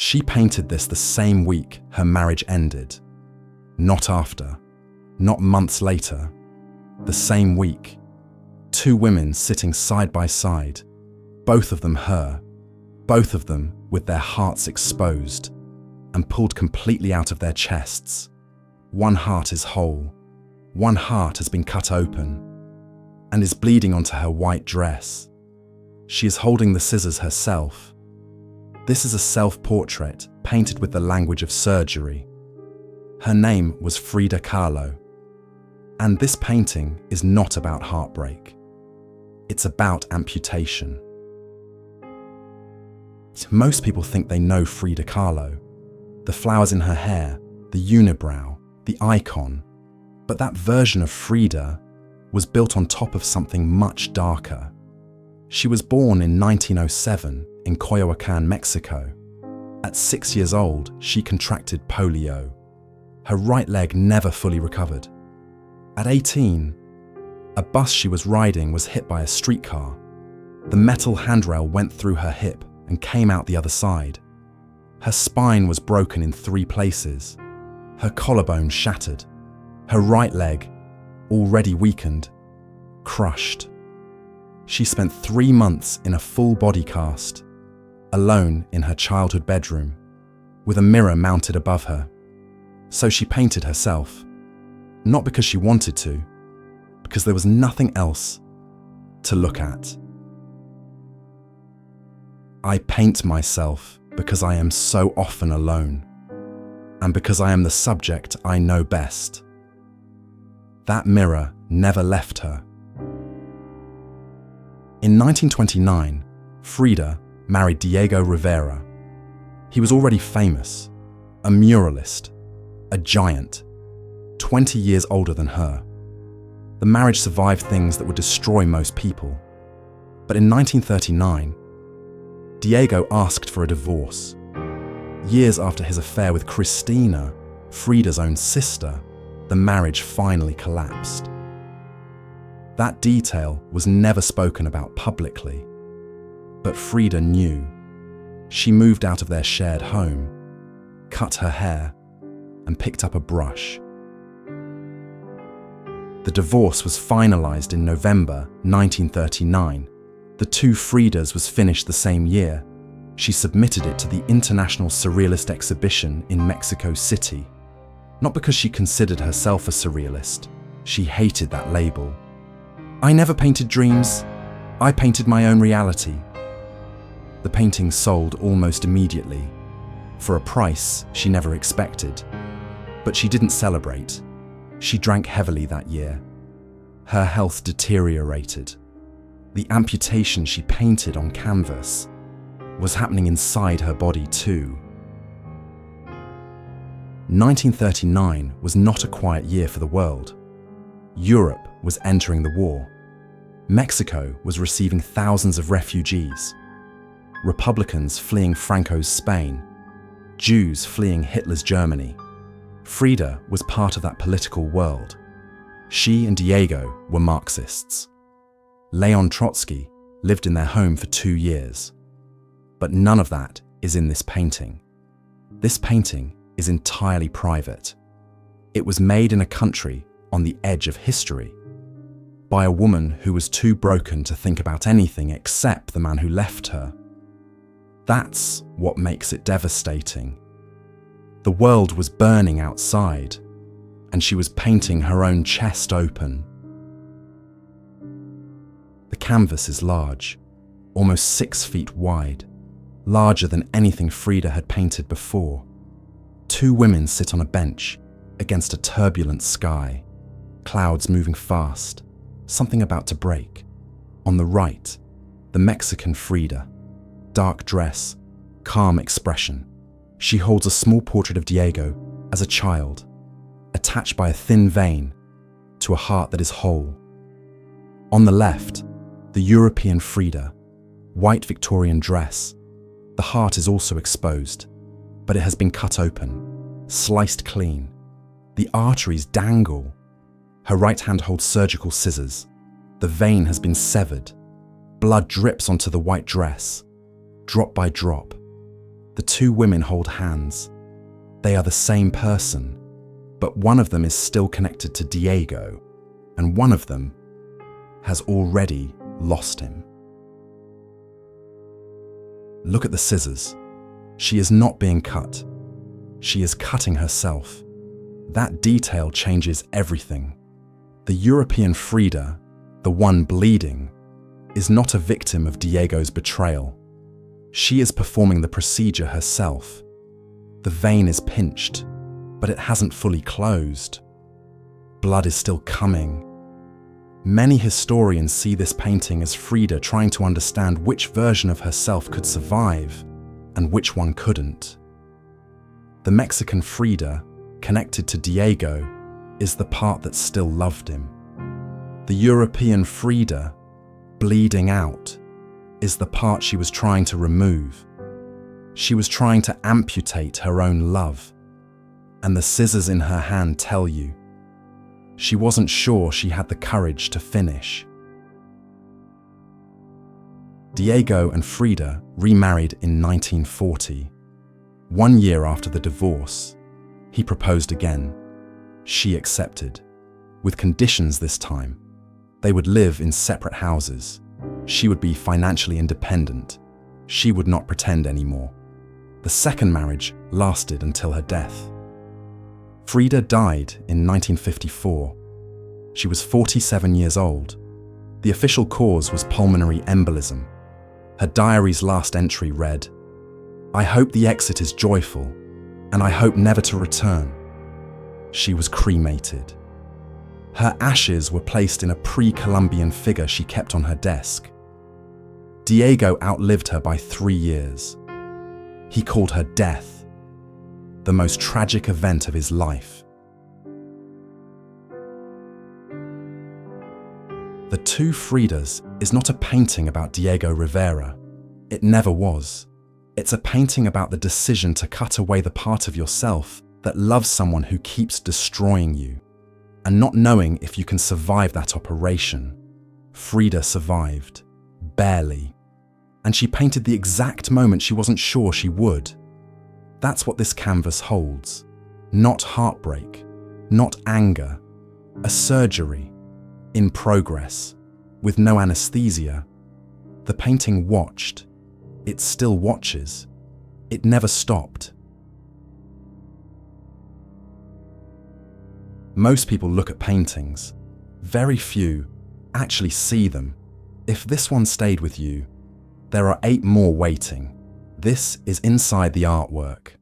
She painted this the same week her marriage ended. Not after, not months later, the same week. Two women sitting side by side, both of them her, both of them with their hearts exposed and pulled completely out of their chests. One heart is whole, one heart has been cut open and is bleeding onto her white dress. She is holding the scissors herself. This is a self-portrait painted with the language of surgery. Her name was Frida Kahlo. And this painting is not about heartbreak. It's about amputation. Most people think they know Frida Kahlo, the flowers in her hair, the unibrow, the icon. But that version of Frida was built on top of something much darker. She was born in 1907 in Coyoacán, Mexico. At 6 years old, she contracted polio. Her right leg never fully recovered. At 18, a bus she was riding was hit by a streetcar. The metal handrail went through her hip and came out the other side. Her spine was broken in 3 places. Her collarbone shattered. Her right leg, already weakened, crushed. She spent 3 months in a full body cast, alone in her childhood bedroom, with a mirror mounted above her. So she painted herself, not because she wanted to, because there was nothing else to look at. I paint myself because I am so often alone, and because I am the subject I know best. That mirror never left her. In 1929, Frida married Diego Rivera. He was already famous, a muralist, a giant, 20 years older than her. The marriage survived things that would destroy most people. But in 1939, Diego asked for a divorce. Years after his affair with Cristina, Frida's own sister, the marriage finally collapsed. That detail was never spoken about publicly, but Frida knew. She moved out of their shared home, cut her hair, and picked up a brush. The divorce was finalized in November 1939. The Two Fridas was finished the same year. She submitted it to the International Surrealist Exhibition in Mexico City. Not because she considered herself a surrealist. She hated that label. I never painted dreams. I painted my own reality. The painting sold almost immediately, for a price she never expected. But she didn't celebrate. She drank heavily that year. Her health deteriorated. The amputation she painted on canvas was happening inside her body too. 1939 was not a quiet year for the world. Europe was entering the war. Mexico was receiving thousands of refugees. Republicans fleeing Franco's Spain. Jews fleeing Hitler's Germany. Frida was part of that political world. She and Diego were Marxists. Leon Trotsky lived in their home for 2 years. But none of that is in this painting. This painting is entirely private. It was made in a country on the edge of history, by a woman who was too broken to think about anything except the man who left her. That's what makes it devastating. The world was burning outside, and she was painting her own chest open. The canvas is large, almost 6 feet wide, larger than anything Frida had painted before. 2 women sit on a bench against a turbulent sky, clouds moving fast, something about to break. On the right, the Mexican Frida, dark dress, calm expression. She holds a small portrait of Diego as a child, attached by a thin vein to a heart that is whole. On the left, the European Frida, white Victorian dress. The heart is also exposed, but it has been cut open, sliced clean. The arteries dangle. Her right hand holds surgical scissors. The vein has been severed. Blood drips onto the white dress, drop by drop. The two women hold hands. They are the same person, but one of them is still connected to Diego, and one of them has already lost him. Look at the scissors. She is not being cut. She is cutting herself. That detail changes everything. The European Frida, the one bleeding, is not a victim of Diego's betrayal. She is performing the procedure herself. The vein is pinched, but it hasn't fully closed. Blood is still coming. Many historians see this painting as Frida trying to understand which version of herself could survive and which one couldn't. The Mexican Frida, connected to Diego, is the part that still loved him. The European Frida, bleeding out, is the part she was trying to remove. She was trying to amputate her own love, and the scissors in her hand tell you. She wasn't sure she had the courage to finish. Diego and Frida remarried in 1940. 1 year after the divorce, he proposed again. She accepted, with conditions this time. They would live in separate houses. She would be financially independent. She would not pretend anymore. The second marriage lasted until her death. Frida died in 1954. She was 47 years old. The official cause was pulmonary embolism. Her diary's last entry read, "I hope the exit is joyful, and I hope never to return." She was cremated. Her ashes were placed in a pre-Columbian figure she kept on her desk. Diego outlived her by 3 years. He called her death, the most tragic event of his life. The Two Fridas is not a painting about Diego Rivera. It never was. It's a painting about the decision to cut away the part of yourself that loves someone who keeps destroying you, and not knowing if you can survive that operation. Frida survived, barely, and she painted the exact moment she wasn't sure she would. That's what this canvas holds. Not heartbreak, not anger, a surgery, in progress, with no anesthesia. The painting watched. It still watches. It never stopped. Most people look at paintings. Very few actually see them. If this one stayed with you, there are 8 more waiting. This is inside the artwork.